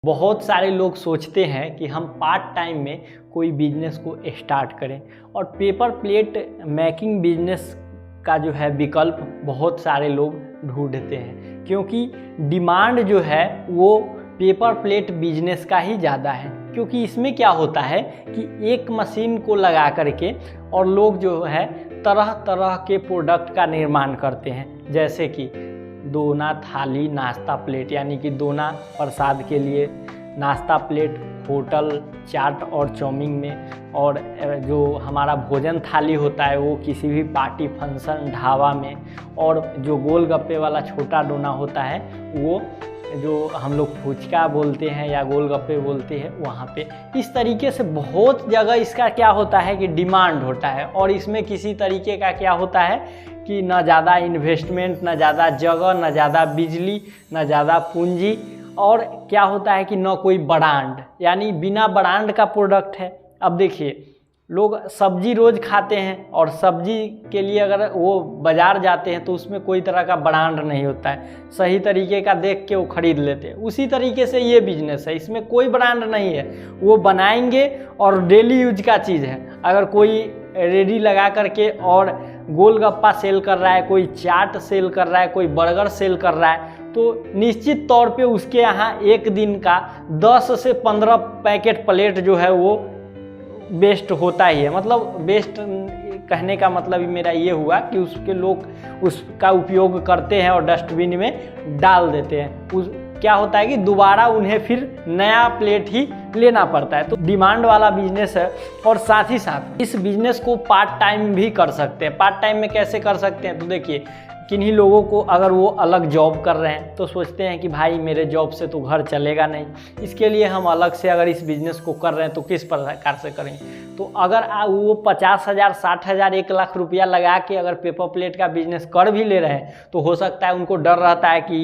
बहुत सारे लोग सोचते हैं कि हम पार्ट टाइम में कोई बिजनेस को स्टार्ट करें और पेपर प्लेट मेकिंग बिजनेस का जो है विकल्प बहुत सारे लोग ढूंढते हैं, क्योंकि डिमांड जो है वो पेपर प्लेट बिजनेस का ही ज़्यादा है। क्योंकि इसमें क्या होता है कि एक मशीन को लगा करके और लोग जो है तरह तरह के प्रोडक्ट का निर्माण करते हैं, जैसे कि दोना थाली नाश्ता प्लेट, यानी कि दोना प्रसाद के लिए नाश्ता प्लेट होटल चाट और चाउमीन में, और जो हमारा भोजन थाली होता है वो किसी भी पार्टी फंक्शन ढाबा में, और जो गोलगप्पे वाला छोटा दोना होता है वो जो हम लोग फुचका बोलते हैं या गोलगप्पे बोलते हैं वहाँ पे। इस तरीके से बहुत जगह इसका क्या होता है कि डिमांड होता है, और इसमें किसी तरीके का क्या होता है कि ना ज़्यादा इन्वेस्टमेंट, ना ज़्यादा जगह, ना ज़्यादा बिजली, ना ज़्यादा पूंजी, और क्या होता है कि ना कोई ब्रांड, यानी बिना ब्रांड का प्रोडक्ट है। अब देखिए, लोग सब्जी रोज़ खाते हैं और सब्जी के लिए अगर वो बाज़ार जाते हैं तो उसमें कोई तरह का ब्रांड नहीं होता है, सही तरीके का देख के वो ख़रीद लेते हैं। उसी तरीके से ये बिजनेस है, इसमें कोई ब्रांड नहीं है, वो बनाएंगे और डेली यूज का चीज़ है। अगर कोई रेडी लगा करके और गोलगप्पा सेल कर रहा है, कोई चाट सेल कर रहा है, कोई बर्गर सेल कर रहा है, तो निश्चित तौर पे उसके यहाँ एक दिन का 10 से 15 पैकेट प्लेट जो है वो वेस्ट होता ही है। मतलब वेस्ट कहने का मतलब मेरा ये हुआ कि उसके लोग उसका उपयोग करते हैं और डस्टबिन में डाल देते हैं। क्या होता है कि दोबारा उन्हें फिर नया प्लेट ही लेना पड़ता है। तो डिमांड वाला बिजनेस है, और साथ ही साथ इस बिजनेस को पार्ट टाइम भी कर सकते हैं। पार्ट टाइम में कैसे कर सकते हैं, तो देखिए, किन्हीं लोगों को अगर वो अलग जॉब कर रहे हैं तो सोचते हैं कि भाई मेरे जॉब से तो घर चलेगा नहीं, इसके लिए हम अलग से अगर इस बिज़नेस को कर रहे हैं तो किस प्रकार से करेंगे। तो अगर वो 50,000, 60,000, 1 लाख रुपया लगा के अगर पेपर प्लेट का बिज़नेस कर भी ले रहे हैं तो हो सकता है उनको डर रहता है कि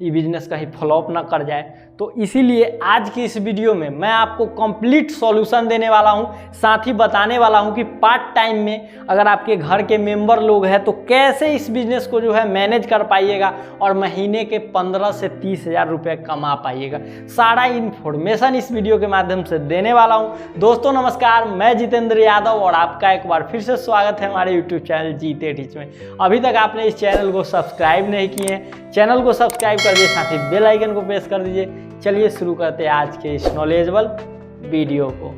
ये बिज़नेस कहीं फ्लॉप ना कर जाए। तो इसीलिए आज की इस वीडियो में मैं आपको कंप्लीट सॉल्यूशन देने वाला हूं, साथ ही बताने वाला हूं कि पार्ट टाइम में अगर आपके घर के मेंबर लोग हैं तो कैसे इस बिज़नेस को जो है मैनेज कर पाइएगा और महीने के 15 से 30,000 रुपये कमा पाइएगा। सारा इन्फॉर्मेशन इस वीडियो के माध्यम से देने वाला हूं। दोस्तों नमस्कार, मैं जितेंद्र यादव और आपका एक बार फिर से स्वागत है हमारे यूट्यूब चैनल जीते टीच में। अभी तक आपने इस चैनल को सब्सक्राइब नहीं किए हैं, चैनल को सब्सक्राइब कर दीजिए, साथ ही बेल आइकन को प्रेस कर दीजिए। चलिए शुरू करते हैं आज के इस नॉलेजेबल वीडियो को।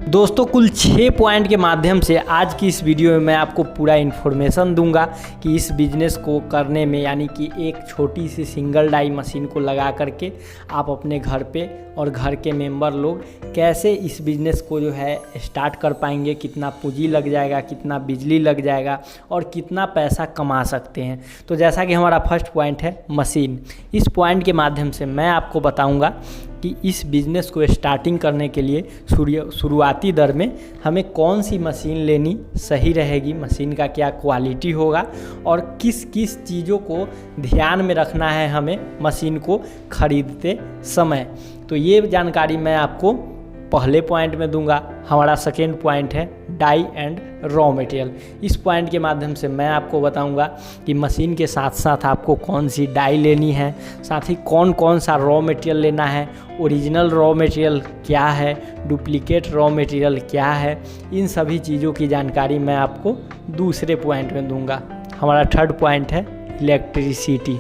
दोस्तों, कुल 6 पॉइंट के माध्यम से आज की इस वीडियो में मैं आपको पूरा इन्फॉर्मेशन दूंगा कि इस बिज़नेस को करने में, यानी कि एक छोटी सी सिंगल डाई मशीन को लगा करके आप अपने घर पे और घर के मेंबर लोग कैसे इस बिज़नेस को जो है स्टार्ट कर पाएंगे, कितना पूंजी लग जाएगा, कितना बिजली लग जाएगा और कितना पैसा कमा सकते हैं। तो जैसा कि हमारा फर्स्ट पॉइंट है मशीन, इस पॉइंट के माध्यम से मैं आपको बताऊंगा कि इस बिज़नेस को स्टार्टिंग करने के लिए शुरुआती दर में हमें कौन सी मशीन लेनी सही रहेगी, मशीन का क्या क्वालिटी होगा और किस किस चीज़ों को ध्यान में रखना है हमें मशीन को ख़रीदते समय। तो ये जानकारी मैं आपको पहले पॉइंट में दूंगा। हमारा सेकेंड पॉइंट है डाई एंड रॉ मटेरियल। इस पॉइंट के माध्यम से मैं आपको बताऊंगा कि मशीन के साथ साथ आपको कौन सी डाई लेनी है, साथ ही कौन कौन सा रॉ मटेरियल लेना है, ओरिजिनल रॉ मटेरियल क्या है, डुप्लीकेट रॉ मटेरियल क्या है। इन सभी चीज़ों की जानकारी मैं आपको दूसरे पॉइंट में दूंगा। हमारा थर्ड पॉइंट है इलेक्ट्रिसिटी।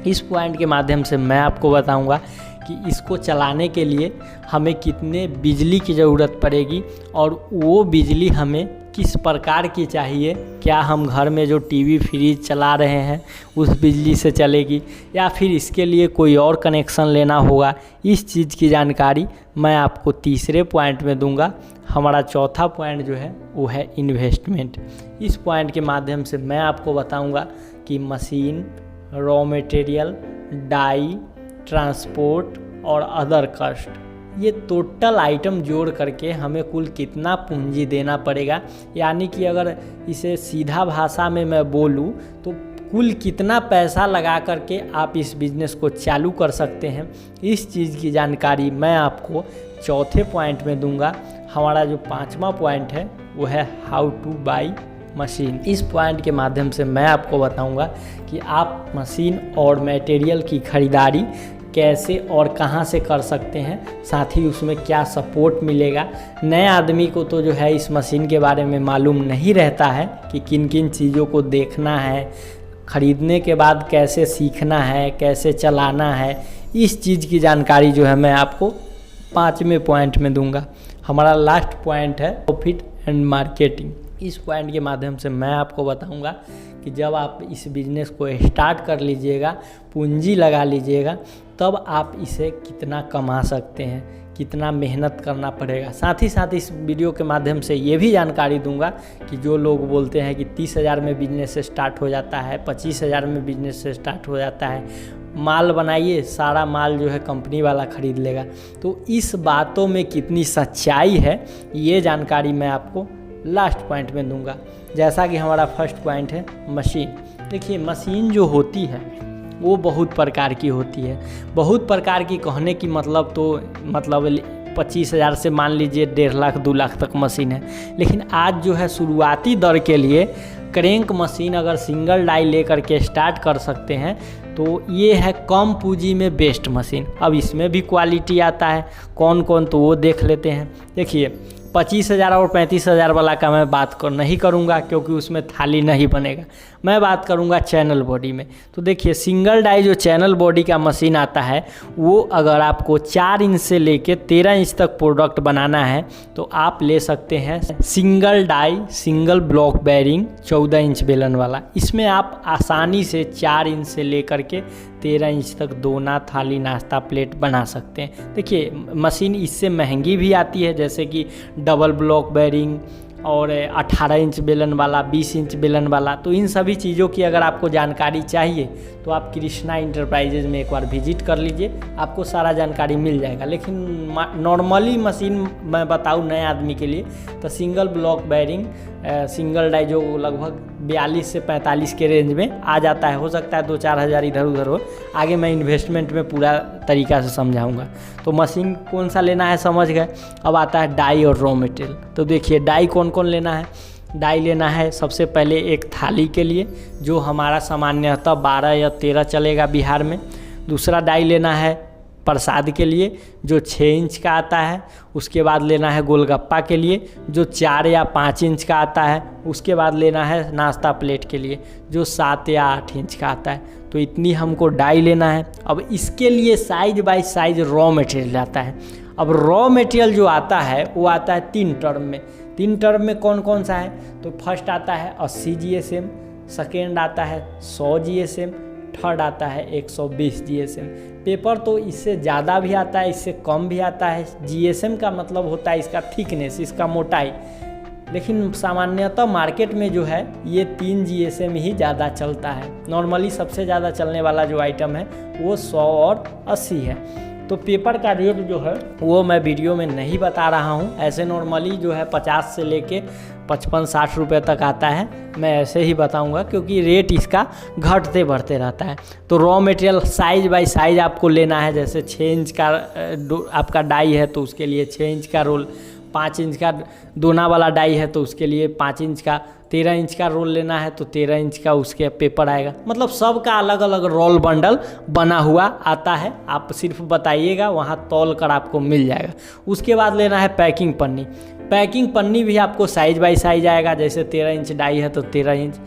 इस पॉइंट के माध्यम से मैं आपको बताऊंगा कि इसको चलाने के लिए हमें कितने बिजली की ज़रूरत पड़ेगी और वो बिजली हमें किस प्रकार की चाहिए। क्या हम घर में जो टीवी फ्रिज चला रहे हैं उस बिजली से चलेगी या फिर इसके लिए कोई और कनेक्शन लेना होगा। इस चीज़ की जानकारी मैं आपको तीसरे पॉइंट में दूंगा। हमारा चौथा पॉइंट जो है वो है इन्वेस्टमेंट। इस पॉइंट के माध्यम से मैं आपको बताऊंगा कि machine, raw material, die, transport और अदर कॉस्ट, ये टोटल आइटम जोड़ करके हमें कुल कितना पूंजी देना पड़ेगा। यानी कि अगर इसे सीधा भाषा में मैं बोलूँ तो कुल कितना पैसा लगा करके आप इस बिज़नेस को चालू कर सकते हैं। इस चीज़ की जानकारी मैं आपको चौथे पॉइंट में दूंगा। हमारा जो 5वां पॉइंट है वो है हाउ टू बाई मशीन। इस पॉइंट के माध्यम से मैं आपको बताऊंगा कि आप मशीन और मटेरियल की खरीदारी कैसे और कहां से कर सकते हैं, साथ ही उसमें क्या सपोर्ट मिलेगा। नए आदमी को तो जो है इस मशीन के बारे में मालूम नहीं रहता है कि किन किन चीज़ों को देखना है, ख़रीदने के बाद कैसे सीखना है, कैसे चलाना है। इस चीज़ की जानकारी जो है मैं आपको 5वें पॉइंट में दूंगा। हमारा लास्ट पॉइंट है प्रॉफिट एंड मार्केटिंग। इस पॉइंट के माध्यम से मैं आपको बताऊंगा कि जब आप इस बिज़नेस को स्टार्ट कर लीजिएगा, पूंजी लगा लीजिएगा, तब आप इसे कितना कमा सकते हैं, कितना मेहनत करना पड़ेगा। साथ ही साथ इस वीडियो के माध्यम से ये भी जानकारी दूंगा कि जो लोग बोलते हैं कि 30,000 में बिज़नेस स्टार्ट हो जाता है, 25,000 में बिज़नेस स्टार्ट हो जाता है, माल बनाइए, सारा माल जो है कंपनी वाला ख़रीद लेगा, तो इस बातों में कितनी सच्चाई है ये जानकारी मैं आपको लास्ट पॉइंट में दूंगा। जैसा कि हमारा फर्स्ट पॉइंट है मशीन। देखिए, मशीन जो होती है वो बहुत प्रकार की होती है। बहुत प्रकार की कहने की मतलब 25,000 से मान लीजिए 1.5 लाख 2 लाख तक मशीन है। लेकिन आज जो है शुरुआती दर के लिए क्रैंक मशीन अगर सिंगल डाई लेकर के स्टार्ट कर सकते हैं तो ये है कम पूंजी में बेस्ट मशीन। अब इसमें भी क्वालिटी आता है, कौन कौन, तो वो देख लेते हैं। देखिए, 25,000 और 35,000 वाला का मैं बात नहीं करूँगा क्योंकि उसमें थाली नहीं बनेगा। मैं बात करूँगा चैनल बॉडी में। तो देखिए, सिंगल डाई जो चैनल बॉडी का मशीन आता है वो अगर आपको 4 इंच से लेके 13 इंच तक प्रोडक्ट बनाना है तो आप ले सकते हैं single die single block bearing 14 inch बेलन वाला। इसमें आप आसानी से 4 इंच से लेकर के 13 इंच तक दोना, थाली, नाश्ता प्लेट बना सकते हैं। देखिए, मशीन इससे महंगी भी आती है, जैसे कि डबल ब्लॉक बेयरिंग और 18 इंच बेलन वाला, 20 इंच बेलन वाला। तो इन सभी चीज़ों की अगर आपको जानकारी चाहिए तो आप कृष्णा इंटरप्राइजेज में एक बार विजिट कर लीजिए, आपको सारा जानकारी मिल जाएगा। लेकिन नॉर्मली मशीन मैं बताऊँ नए आदमी के लिए तो single block bearing single die जो लगभग 42 से 45 के रेंज में आ जाता है। हो सकता है 2-4 हज़ार इधर उधर हो, आगे मैं इन्वेस्टमेंट में पूरा तरीका से समझाऊंगा। तो मशीन कौन सा लेना है समझ गए। अब आता है डाई और रॉ मटेरियल। तो देखिए, डाई कौन कौन लेना है। डाई लेना है सबसे पहले एक थाली के लिए जो हमारा सामान्यतः 12 या 13 चलेगा बिहार में। दूसरा डाई लेना है प्रसाद के लिए जो 6 इंच का आता है। उसके बाद लेना है गोलगप्पा के लिए जो 4 या 5 इंच का आता है। उसके बाद लेना है नाश्ता प्लेट के लिए जो 7 या 8 इंच का आता है। तो इतनी हमको डाई लेना है। अब इसके लिए size bye size raw material आता है। अब रॉ मटेरियल जो आता है वो आता है 3 टर्म में। 3 टर्म में कौन कौन सा है, तो फर्स्ट आता है 80 GSM, सेकेंड आता है 100 GSM, थर्ड आता है 120 GSM। पेपर तो इससे ज़्यादा भी आता है, इससे कम भी आता है। GSM का मतलब होता है इसका थिकनेस, इसका मोटाई। लेकिन सामान्यतः मार्केट में जो है ये 3 GSM ही ज़्यादा चलता है। नॉर्मली सबसे ज़्यादा चलने वाला जो आइटम है वो 100 और 80 है। तो पेपर का रेट जो है वो मैं वीडियो में नहीं बता रहा हूँ। ऐसे नॉर्मली जो है 50 से लेके 55-60 रुपये तक आता है, मैं ऐसे ही बताऊंगा क्योंकि रेट इसका घटते बढ़ते रहता है। तो raw material size bye size आपको लेना है। जैसे 6 इंच का आपका डाई है तो उसके लिए 6 इंच का रोल, 5 इंच का दोना वाला डाई है तो उसके लिए 5 इंच का, 13 इंच का रोल लेना है तो 13 इंच का उसके पेपर आएगा। मतलब सबका अलग अलग रोल बंडल बना हुआ आता है। आप सिर्फ बताइएगा, वहाँ तौल कर आपको मिल जाएगा। उसके बाद लेना है पैकिंग पन्नी। पैकिंग पन्नी भी आपको साइज बाय साइज आएगा। जैसे 13 इंच डाई है तो 13 इंच,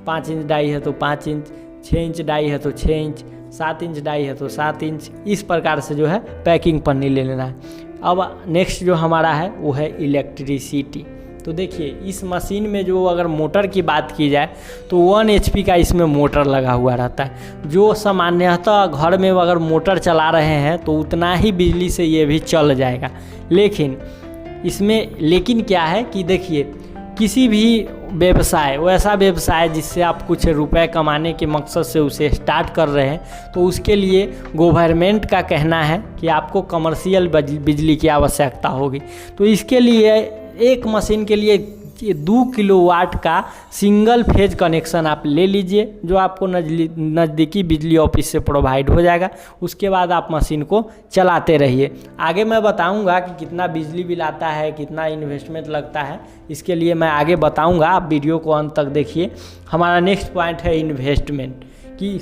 5 इंच डाई है तो 5 इंच, 6 इंच डाई है तो 6 इंच, 7 इंच डाई है तो 7 इंच। इस प्रकार से जो है पैकिंग पन्नी ले लेना है। अब नेक्स्ट जो हमारा है वो है इलेक्ट्रिसिटी। तो देखिए, इस मशीन में जो अगर मोटर की बात की जाए तो 1 HP का इसमें मोटर लगा हुआ रहता है। जो सामान्यतः घर में अगर मोटर चला रहे हैं तो उतना ही बिजली से ये भी चल जाएगा। लेकिन क्या है कि देखिए, किसी भी व्यवसाय, वैसा व्यवसाय जिससे आप कुछ रुपए कमाने के मकसद से उसे स्टार्ट कर रहे हैं तो उसके लिए गवर्नमेंट का कहना है कि आपको कमर्शियल बिजली की आवश्यकता होगी। तो इसके लिए एक मशीन के लिए 2 किलोवाट का सिंगल फेज कनेक्शन आप ले लीजिए, जो आपको नज़दीकी बिजली ऑफिस से प्रोवाइड हो जाएगा। उसके बाद आप मशीन को चलाते रहिए। आगे मैं बताऊंगा कि कितना बिजली बिल आता है, कितना इन्वेस्टमेंट लगता है, इसके लिए मैं आगे बताऊंगा, आप वीडियो को अंत तक देखिए। हमारा नेक्स्ट पॉइंट है इन्वेस्टमेंट, कि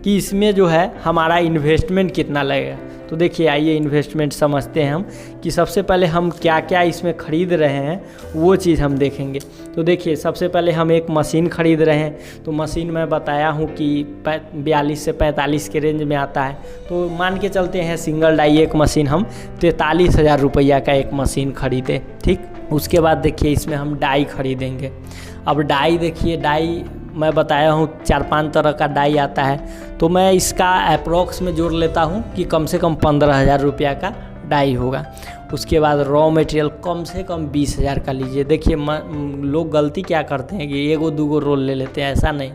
इसमें जो है हमारा इन्वेस्टमेंट कितना लगेगा। तो देखिए, आइए इन्वेस्टमेंट समझते हैं हम, कि सबसे पहले हम क्या क्या इसमें ख़रीद रहे हैं वो चीज़ हम देखेंगे। तो देखिए, सबसे पहले हम एक मशीन ख़रीद रहे हैं। तो मशीन मैं बताया हूँ कि 42 से 45 के रेंज में आता है। तो मान के चलते हैं सिंगल डाई एक मशीन हम 43,000 रुपया का एक मशीन ख़रीदे, ठीक। उसके बाद देखिए, इसमें हम डाई ख़रीदेंगे। अब डाई देखिए, डाई मैं बताया हूँ 4-5 तरह का डाई आता है। तो मैं इसका अप्रोक्स में जोड़ लेता हूँ कि कम से कम 15,000 रुपया का डाई होगा। उसके बाद रॉ मटेरियल कम से कम 20,000 का लीजिए। देखिए, लोग गलती क्या करते हैं कि एगो दूगो रोल ले लेते हैं, ऐसा नहीं।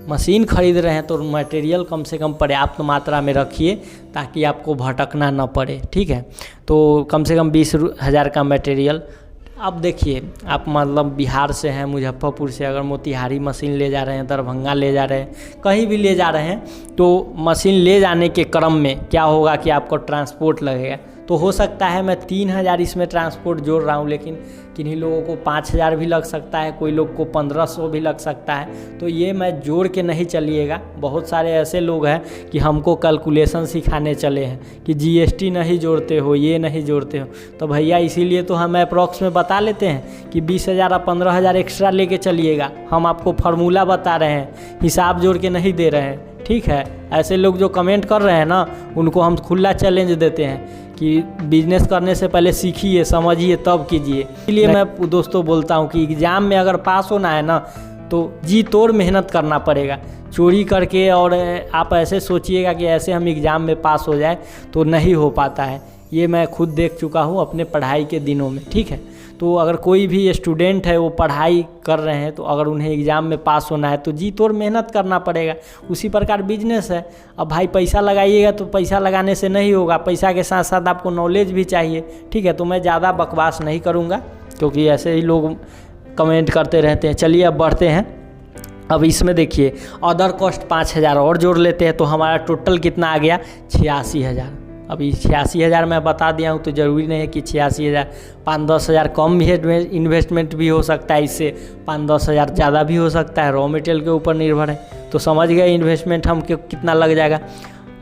मशीन खरीद रहे हैं तो मटेरियल कम से कम पर्याप्त मात्रा में रखिए, ताकि आपको भटकना ना पड़े, ठीक है। तो कम से कम 20,000 का मटेरियल। अब देखिए, आप मतलब बिहार से हैं, मुजफ्फरपुर से अगर मोतिहारी मशीन ले जा रहे हैं, दरभंगा ले जा रहे हैं, कहीं भी ले जा रहे हैं, तो मशीन ले जाने के क्रम में क्या होगा कि आपको ट्रांसपोर्ट लगेगा। तो हो सकता है मैं 3,000 इसमें ट्रांसपोर्ट जोड़ रहा हूँ, लेकिन किन्हीं लोगों को 5,000 भी लग सकता है, कोई लोग को 1,500 भी लग सकता है। तो ये मैं जोड़ के नहीं चलिएगा। बहुत सारे ऐसे लोग हैं कि हमको कैलकुलेशन सिखाने चले हैं कि जीएसटी नहीं जोड़ते हो, ये नहीं जोड़ते हो। तो भैया, इसीलिए तो हम अप्रॉक्स में बता लेते हैं कि 20,000 और 15,000 एक्स्ट्रा लेके चलिएगा। हम आपको फार्मूला बता रहे हैं, हिसाब जोड़ के नहीं दे रहे हैं, ठीक है। ऐसे लोग जो कमेंट कर रहे हैं ना, उनको हम खुला चैलेंज देते हैं कि बिजनेस करने से पहले सीखिए, समझिए, तब कीजिए। इसलिए मैं दोस्तों बोलता हूँ कि एग्ज़ाम में अगर पास होना है ना, तो जी तोड़ मेहनत करना पड़ेगा। चोरी करके और आप ऐसे सोचिएगा कि ऐसे हम एग्ज़ाम में पास हो जाए, तो नहीं हो पाता है। ये मैं खुद देख चुका हूँ अपने पढ़ाई के दिनों में, ठीक है। तो अगर कोई भी स्टूडेंट है, वो पढ़ाई कर रहे हैं, तो अगर उन्हें एग्ज़ाम में पास होना है तो जी तोड़ मेहनत करना पड़ेगा। उसी प्रकार बिजनेस है। अब भाई पैसा लगाइएगा तो पैसा लगाने से नहीं होगा, पैसा के साथ साथ आपको नॉलेज भी चाहिए, ठीक है। तो मैं ज़्यादा बकवास नहीं करूँगा, क्योंकि ऐसे ही लोग कमेंट करते रहते हैं। चलिए अब बढ़ते हैं। अब इसमें देखिए, अदर कॉस्ट 5,000 और जोड़ लेते हैं, तो हमारा टोटल कितना आ गया, 86,000। अभी 86,000 मैं बता दिया हूँ, तो ज़रूरी नहीं है कि 86,000। 5-10 हज़ार कम भी इन्वेस्टमेंट भी हो सकता है, इससे 5-10 हज़ार ज़्यादा भी हो सकता है, रॉ मटेरियल के ऊपर निर्भर है। तो समझ गए इन्वेस्टमेंट हम कितना लग जाएगा।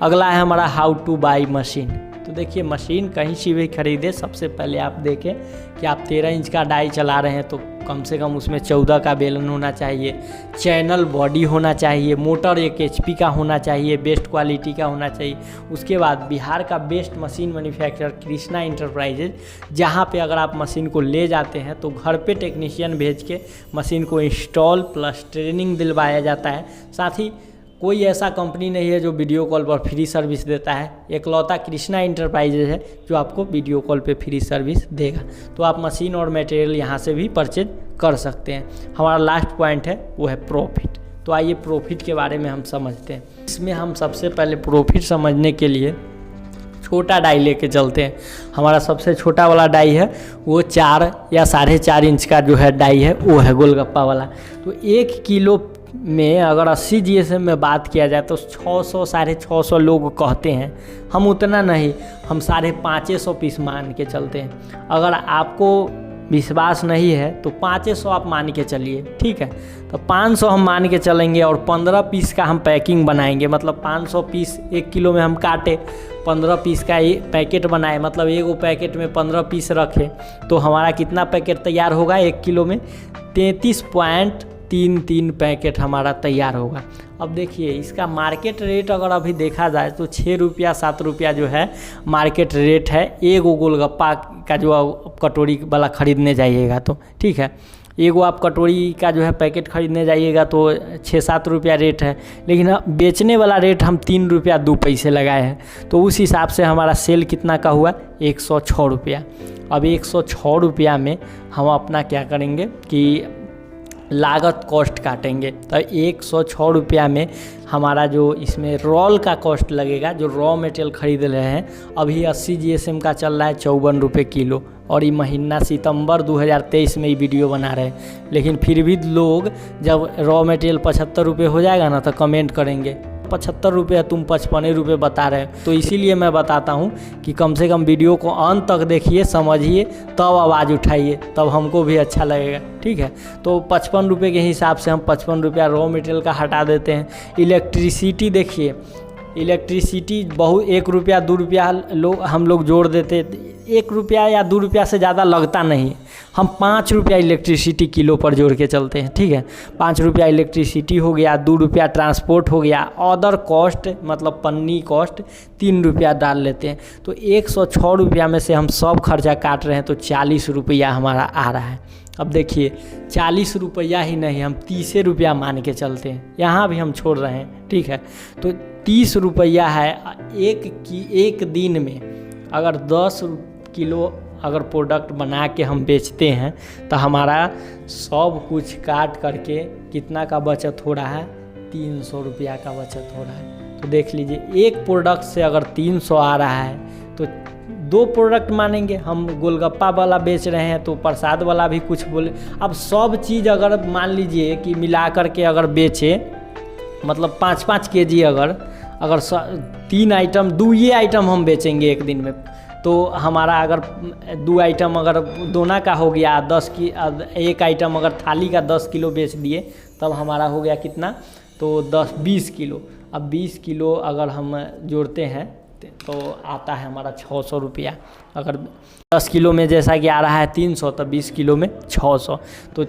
अगला है हमारा हाउ टू बाई मशीन। तो देखिए, मशीन कहीं से भी खरीदे, सबसे पहले आप देखें कि आप 13 इंच का डाई चला रहे हैं, तो कम से कम उसमें 14 का बेलन होना चाहिए, चैनल बॉडी होना चाहिए, मोटर 1 HP का होना चाहिए, बेस्ट क्वालिटी का होना चाहिए। उसके बाद बिहार का best machine manufacturer Krishna enterprises, जहाँ पे अगर आप मशीन को ले जाते हैं तो घर पे टेक्नीशियन भेज के मशीन को इंस्टॉल प्लस ट्रेनिंग दिलवाया जाता है। साथ ही कोई ऐसा कंपनी नहीं है जो वीडियो कॉल पर फ्री सर्विस देता है, एकलौता कृष्णा इंटरप्राइजेज है जो आपको वीडियो कॉल पे फ्री सर्विस देगा। तो आप मशीन और मटेरियल यहाँ से भी परचेज कर सकते हैं। हमारा लास्ट पॉइंट है वो है प्रॉफिट। तो आइए प्रॉफिट के बारे में हम समझते हैं। इसमें हम सबसे पहले प्रॉफिट समझने के लिए छोटा डाई लेके चलते हैं। हमारा सबसे छोटा वाला डाई है वो 4 या 4.5 इंच का जो है डाई है, वो है गोलगप्पा वाला। तो 1 किलो में अगर 80 GSM में बात किया जाए तो 600 650 लोग कहते हैं। हम उतना नहीं, हम 550 पीस मान के चलते हैं। अगर आपको विश्वास नहीं है तो 500 आप मान के चलिए, ठीक है। तो 500 हम मान के चलेंगे और 15 पीस का हम पैकिंग बनाएंगे। मतलब 500 पीस 1 किलो में हम काटे, 15 पीस का पैकेट बनाए, मतलब एगो पैकेट में 15 पीस रखे, तो हमारा कितना पैकेट तैयार होगा 1 किलो में, 33.33 पैकेट हमारा तैयार होगा। अब देखिए, इसका मार्केट रेट अगर अभी देखा जाए तो 6 रुपया 7 रुपया जो है मार्केट रेट है एगो गोलगप्पा का, जो कटोरी वाला ख़रीदने जाइएगा तो, ठीक है। एगो आप कटोरी का जो है पैकेट ख़रीदने जाइएगा तो 6-7 रुपया रेट है, लेकिन बेचने वाला रेट हम 3 रुपया 2 पैसे लगाए हैं। तो उस हिसाब से हमारा सेल कितना का हुआ, 106 रुपया। अब 106 रुपया में हम अपना क्या करेंगे कि लागत कॉस्ट काटेंगे। तो 106 रुपया में हमारा जो इसमें रोल का कॉस्ट लगेगा, जो रॉ मटेरियल ख़रीद रहे हैं, अभी 80 GSM का चल रहा है 54 रुपये किलो, और ये महीना सितंबर 2023 में ये वीडियो बना रहे हैं, लेकिन फिर भी लोग जब रॉ मटेरियल 75 रुपये हो जाएगा ना तो कमेंट करेंगे 75 रुपये, तुम 55 रुपये बता रहे हो। तो इसीलिए मैं बताता हूँ कि कम से कम वीडियो को अंत तक देखिए, समझिए, तब आवाज़ उठाइए, तब हमको भी अच्छा लगेगा, ठीक है। तो 55 रुपये के हिसाब से हम 55 रुपया रॉ मटेरियल का हटा देते हैं। इलेक्ट्रिसिटी देखिए, इलेक्ट्रिसिटी बहुत 1 रुपया 2 रुपया हम लोग जोड़ देते, 1 रुपया या 2 रुपया से ज़्यादा लगता नहीं, हम 5 रुपया इलेक्ट्रिसिटी किलो पर जोड़ के चलते हैं, ठीक है। 5 रुपया इलेक्ट्रिसिटी हो गया, 2 रुपया ट्रांसपोर्ट हो गया, अदर कॉस्ट मतलब पन्नी कॉस्ट 3 रुपया डाल लेते हैं। तो 106 रुपया में से हम सब खर्चा काट रहे हैं तो 40 रुपया हमारा आ रहा है। अब देखिए 40 रुपया ही नहीं, हम 30 रुपया मान के चलते हैं, यहाँ भी हम छोड़ रहे हैं, ठीक है। तो 30 रुपया है एक दिन में। अगर 10 किलो अगर प्रोडक्ट बना के हम बेचते हैं तो हमारा सब कुछ काट करके कितना का बचत हो रहा है, 300 रुपया का बचत हो रहा है। तो देख लीजिए, एक प्रोडक्ट से अगर 300 आ रहा है तो 2 प्रोडक्ट मानेंगे। हम गोलगप्पा वाला बेच रहे हैं तो प्रसाद वाला भी कुछ बोले। अब सब चीज़ अगर मान लीजिए कि मिला करके अगर बेचे, मतलब 5-5 केजी अगर 3 आइटम 2 ये आइटम हम बेचेंगे एक दिन में, तो हमारा अगर 2 आइटम अगर दोना का हो गया 10 की, एक आइटम अगर थाली का 10 किलो बेच दिए तब हमारा हो गया कितना, तो 20 किलो। अब 20 किलो अगर हम जोड़ते हैं तो आता है हमारा 600 रुपया। अगर 10 किलो में जैसा कि आ रहा है 300 तो 20 किलो में 600, तो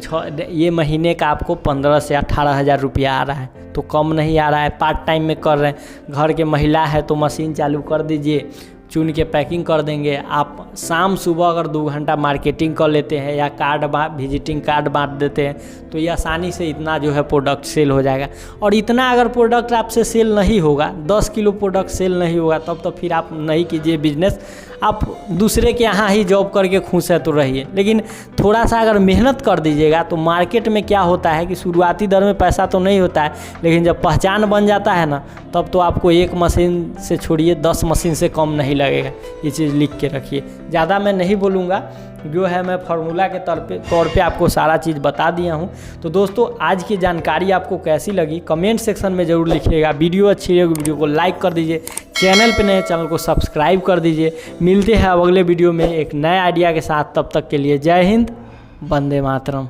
ये महीने का आपको 15 से 18 हज़ार रुपया आ रहा है। तो कम नहीं आ रहा है, पार्ट टाइम में कर रहे हैं। घर के महिला है तो मशीन चालू कर दीजिए, चुन के पैकिंग कर देंगे। आप शाम सुबह अगर 2 घंटा मार्केटिंग कर लेते हैं या विजिटिंग कार्ड बांट देते हैं तो ये आसानी से इतना जो है प्रोडक्ट सेल हो जाएगा। और इतना अगर प्रोडक्ट आपसे सेल नहीं होगा, 10 किलो प्रोडक्ट सेल नहीं होगा, तब तो फिर आप नहीं कीजिए बिजनेस, आप दूसरे के यहाँ ही जॉब करके खुश है तो रहिए। लेकिन थोड़ा सा अगर मेहनत कर दीजिएगा तो मार्केट में क्या होता है कि शुरुआती दर में पैसा तो नहीं होता है, लेकिन जब पहचान बन जाता है ना तब तो आपको 1 मशीन से छोड़िए 10 मशीन से कम नहीं लगेगा। ये चीज़ लिख के रखिए। ज़्यादा मैं नहीं बोलूँगा, जो है मैं फार्मूला के तौर पे आपको सारा चीज़ बता दिया हूँ। तो दोस्तों आज की जानकारी आपको कैसी लगी कमेंट सेक्शन में ज़रूर लिखिएगा। वीडियो अच्छी लगी वीडियो को लाइक कर दीजिए, चैनल पे नए चैनल को सब्सक्राइब कर दीजिए। मिलते हैं अगले वीडियो में एक नए आइडिया के साथ, तब तक के लिए जय हिंद, वंदे मातरम।